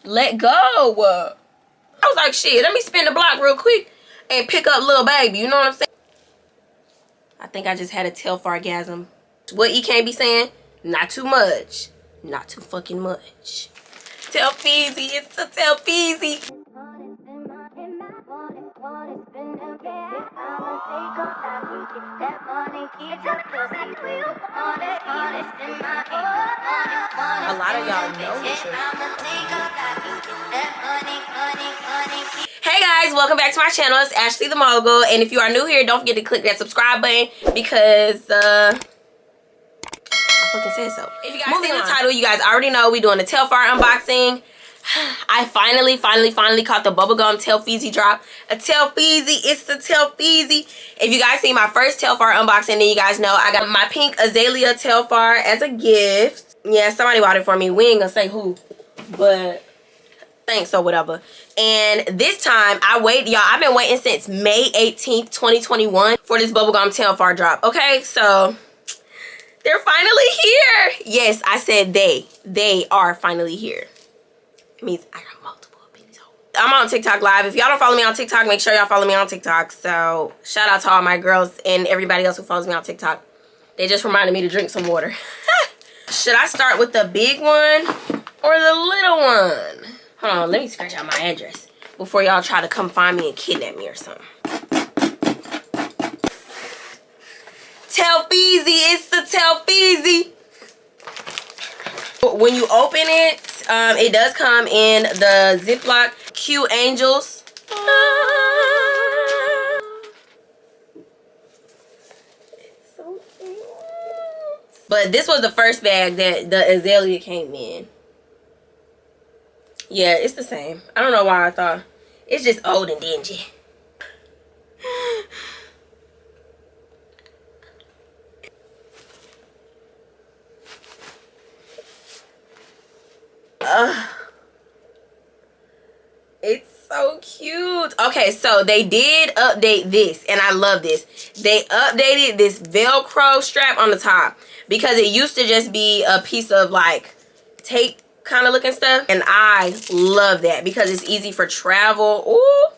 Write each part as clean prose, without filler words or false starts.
let go. I was like, shit, let me spin the block real quick and pick up little baby. You know what I'm saying? I think I just had a Telfar-gasm. What you can't be saying? Not too much. Not too fucking much. Telfeezy, it's a Telfeezy. A lot of y'all know this. Hey guys, welcome back to my channel. It's Ashley the Mogul, and if you are new here, don't forget to click that subscribe button because I fucking said so. If you guys see the title, you guys already know we doing a Telfar unboxing. I finally caught the bubblegum Telfeezy drop. A Telfeezy, it's the Telfeezy. If you guys see my first Telfar unboxing, then you guys know I got my pink azalea Telfar as a gift. Yeah, somebody bought it for me. We ain't gonna say who, but thanks or whatever. And this time I've been waiting since May 18th, 2021 for this bubblegum Telfar drop. Okay, so they're finally here. Yes, I said they are finally here. It means I got multiple opinions. I'm on TikTok live. If y'all don't follow me on TikTok, make sure y'all follow me on TikTok. So shout out to all my girls and everybody else who follows me on TikTok. They just reminded me to drink some water. Should I start with the big one or the little one? Hold on, let me scratch out my address before y'all try to come find me and kidnap me or something. Telfeezy, it's the Telfeezy. When you open it, it does come in the Ziploc. Cute angels. It's so cute. But this was the first bag that the azalea came in. Yeah, it's the same. I don't know why I thought. It's just old and dingy. It's so cute. Okay, so they did update this, and I love this. They updated this Velcro strap on the top because it used to just be a piece of like tape kind of looking stuff, and I love that because it's easy for travel. Ooh,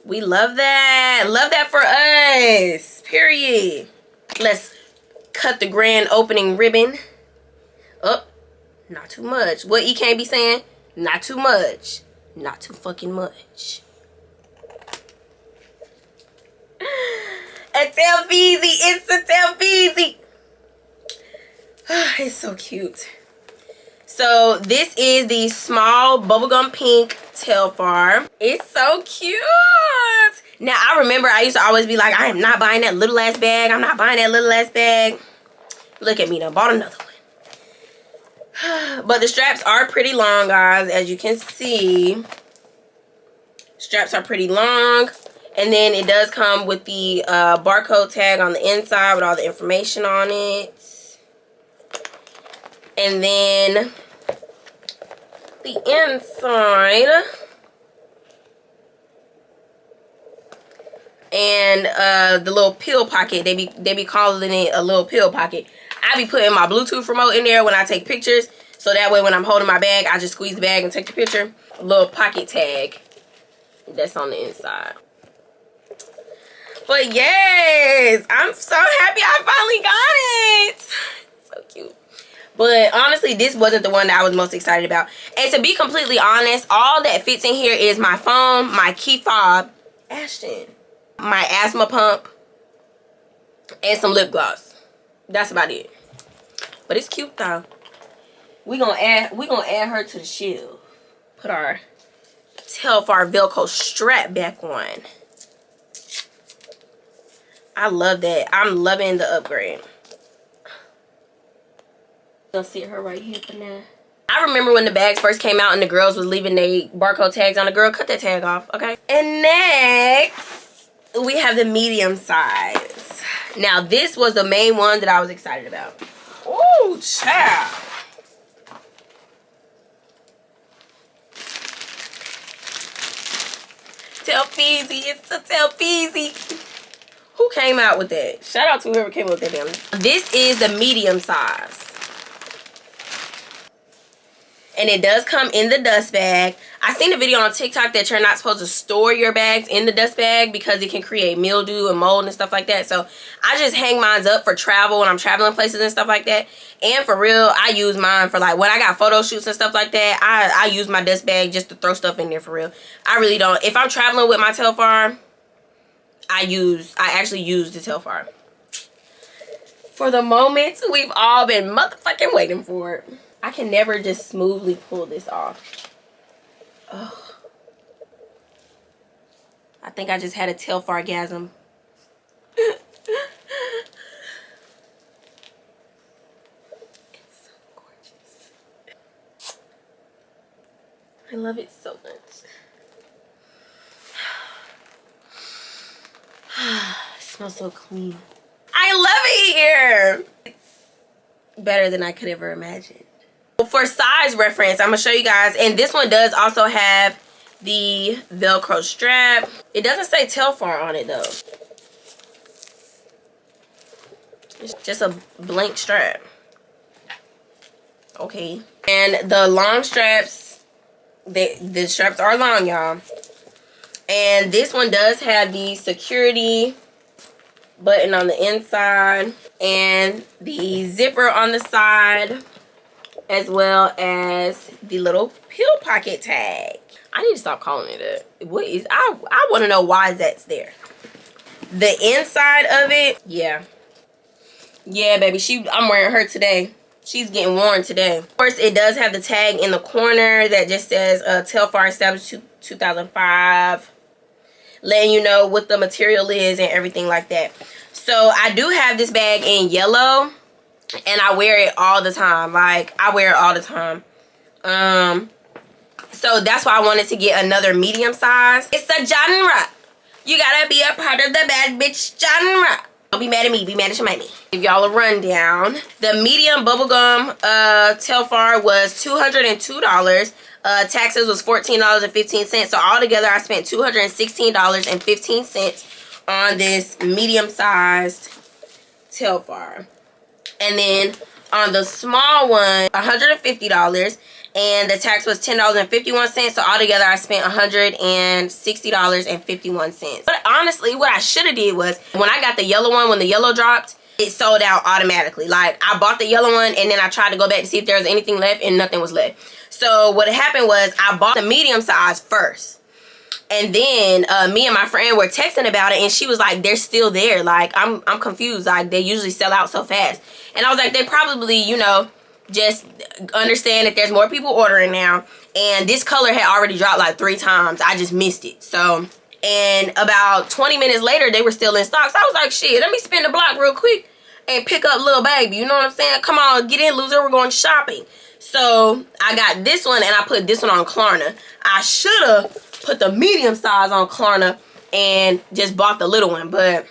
we love that. Love that for us. Period. Let's cut the grand opening ribbon. Up. Not too much. What you can't be saying? Not too much. Not too fucking much. A Telfeezy. It's a Telfeezy. It's so cute. So this is the small bubblegum pink Telfar. It's so cute. Now I remember I used to always be like, I am not buying that little ass bag. I'm not buying that little ass bag. Look at me now. Bought another one. But the straps are pretty long, guys, as you can see. Straps are pretty long, and then it does come with the barcode tag on the inside with all the information on it. And then the inside, and the little pill pocket, they be calling it a little pill pocket. I be putting my Bluetooth remote in there when I take pictures, so that way when I'm holding my bag, I just squeeze the bag and take the picture. A little pocket tag that's on the inside. But yes, I'm so happy I finally got it. So cute. But honestly, this wasn't the one that I was most excited about. And to be completely honest, all that fits in here is my phone, my key fob, Ashton, my asthma pump, and some lip gloss. That's about it. But it's cute though. We gonna add her to the shelf. Put our Telfar Velcro strap back on. I love that. I'm loving the upgrade. Gonna sit her right here for now. I remember when the bags first came out and the girls was leaving their barcode tags on. The girl, cut that tag off, okay? And next, we have the medium size. Now, this was the main one that I was excited about. Ooh, child. Telfeezy, it's a Telfeezy. Who came out with that? Shout out to whoever came up with that damn. This is the medium size. and it does come in the dust bag. I seen a video on TikTok that you're not supposed to store your bags in the dust bag because it can create mildew and mold and stuff like that. So I just hang mine up for travel when I'm traveling places and stuff like that. And for real, I use mine for like when I got photo shoots and stuff like that. I use my dust bag just to throw stuff in there for real. I really don't. If I'm traveling with my Telfar, I actually use the Telfar. For the moment we've all been motherfucking waiting for. I can never just smoothly pull this off. Ugh. I think I just had a Telfargasm. It's so gorgeous. I love it so much. It smells so clean. I love it here. It's better than I could ever imagine. For size reference, I'm gonna show you guys, and this one does also have the Velcro strap. It doesn't say Telfar on it though. It's just a blank strap. Okay. And the long straps, the straps are long, y'all. And this one does have the security button on the inside and the zipper on the side, as well as the little pill pocket tag. I need to stop calling it that. What is, I want to know why that's there. The inside of it, yeah, baby, I'm wearing her today. She's getting worn today. Of course, it does have the tag in the corner that just says Telfar established 2005, letting you know what the material is and everything like that. So I do have this bag in yellow, and I wear it all the time. Like, I wear it all the time. So that's why I wanted to get another medium size. It's a genre. You gotta be a part of the bad bitch genre. Don't be mad at me, be mad at your money. Give y'all a rundown. The medium bubblegum Telfar was $202. Taxes was $14.15. So altogether I spent $216.15 on this medium sized Telfar. And then on the small one, $150, and the tax was $10.51. So altogether I spent $160.51. But honestly, what I should have did was, when I got the yellow one, when the yellow dropped, it sold out automatically. Like, I bought the yellow one and then I tried to go back to see if there was anything left, and nothing was left. So what happened was, I bought the medium size first. And then me and my friend were texting about it, and she was like, they're still there. Like, I'm confused. Like, they usually sell out so fast. And I was like, they probably, you know, just understand that there's more people ordering now. And this color had already dropped like 3 times. I just missed it. So, and about 20 minutes later, they were still in stock. So I was like, shit, let me spin the block real quick and pick up little baby. You know what I'm saying? Come on, get in, loser. We're going shopping. So I got this one, and I put this one on Klarna. I should have put the medium size on Klarna and just bought the little one, but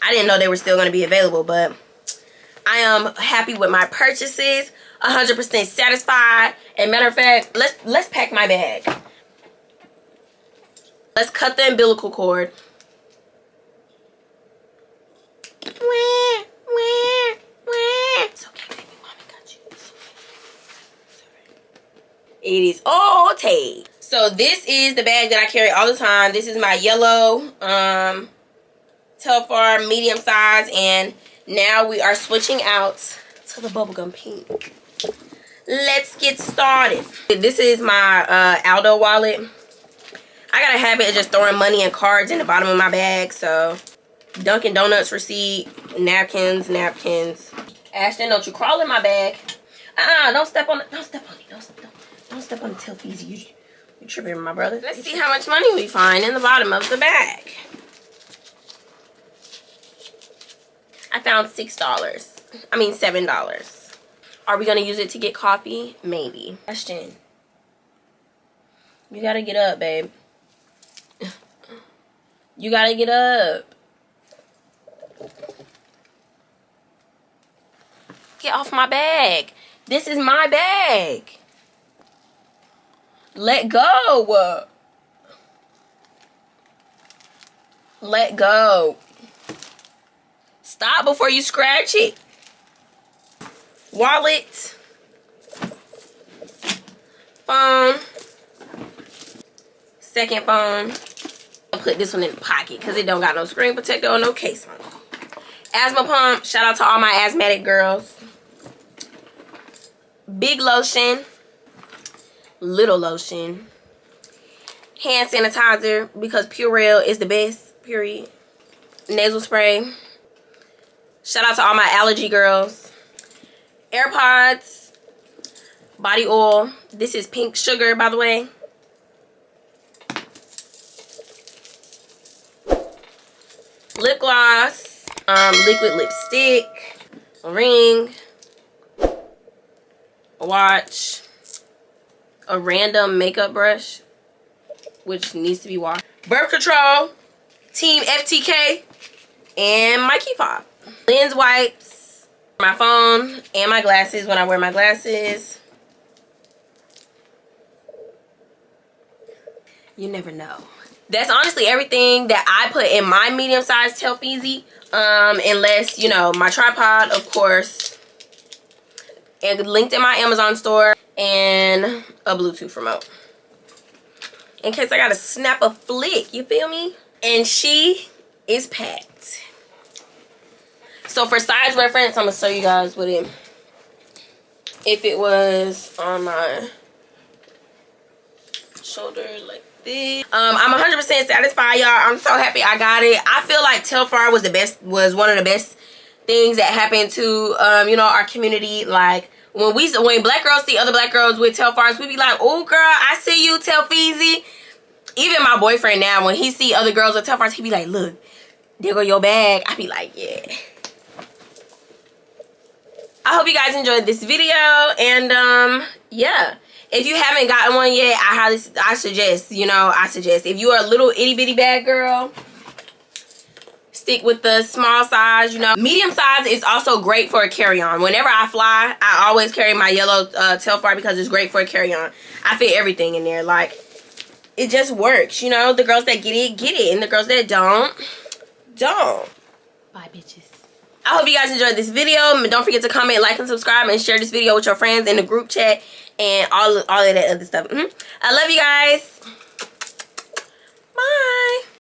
I didn't know they were still going to be available. But I am happy with my purchases, 100% satisfied. And matter of fact, let's pack my bag. Let's cut the umbilical cord. It's okay, baby. Mommy got you. It's okay. It is okay. So this is the bag that I carry all the time. This is my yellow Telfar medium size, and now we are switching out to the bubblegum pink. Let's get started. This is my Aldo wallet. I got a habit of just throwing money and cards in the bottom of my bag. So Dunkin' Donuts receipt, napkins. Ashton, don't you crawl in my bag. Don't step on it. Don't step on it. Don't step on the Telfies. You're tripping, my brother. Let's see how much money we find in the bottom of the bag. I found $6. I mean $7. Are we gonna use it to get coffee? Maybe. Ashton, you gotta get up, babe. You gotta get up. Get off my bag. This is my bag. Let go. Let go. Stop before you scratch it. Wallet. phone. Second phone. I'll put this one in the pocket because it don't got no screen protector or no case on it. Asthma pump. Shout out to all my asthmatic girls. Big lotion. Little lotion. Hand sanitizer because Purell is the best, period. Nasal spray. Shout out to all my allergy girls. AirPods. Body oil. This is pink sugar, by the way. Lip gloss. Liquid lipstick. A ring. A watch. A random makeup brush, which needs to be washed. Birth control. Team FTK. And my key fob. Lens wipes. My phone and my glasses when I wear my glasses. You never know. That's honestly everything that I put in my medium-sized Telfar. Unless, you know, my tripod, of course. And linked in my Amazon store. And a Bluetooth remote. In case I gotta snap a flick, you feel me? And she is packed. So for size reference, I'm gonna show you guys what it, if it was on my shoulder like this. I'm 100% satisfied, y'all. I'm so happy I got it. I feel like Telfar was one of the best things that happened to you know, our community. Like when black girls see other black girls with Telfars, we be like, oh girl, I see you, Telfeezy. Even my boyfriend now, when he see other girls with Telfars, he be like, look, there go your bag. I be like, yeah. I hope you guys enjoyed this video, and yeah, if you haven't gotten one yet, I suggest if you are a little itty bitty bad girl, stick with the small size. You know, medium size is also great for a carry-on. Whenever I fly, I always carry my yellow Telfar because it's great for a carry-on. I fit everything in there. Like, it just works. You know, the girls that get it, and the girls that don't. Bye, bitches. I hope you guys enjoyed this video. Don't forget to comment, like, and subscribe, and share this video with your friends in the group chat and all of that other stuff. I love you guys. Bye.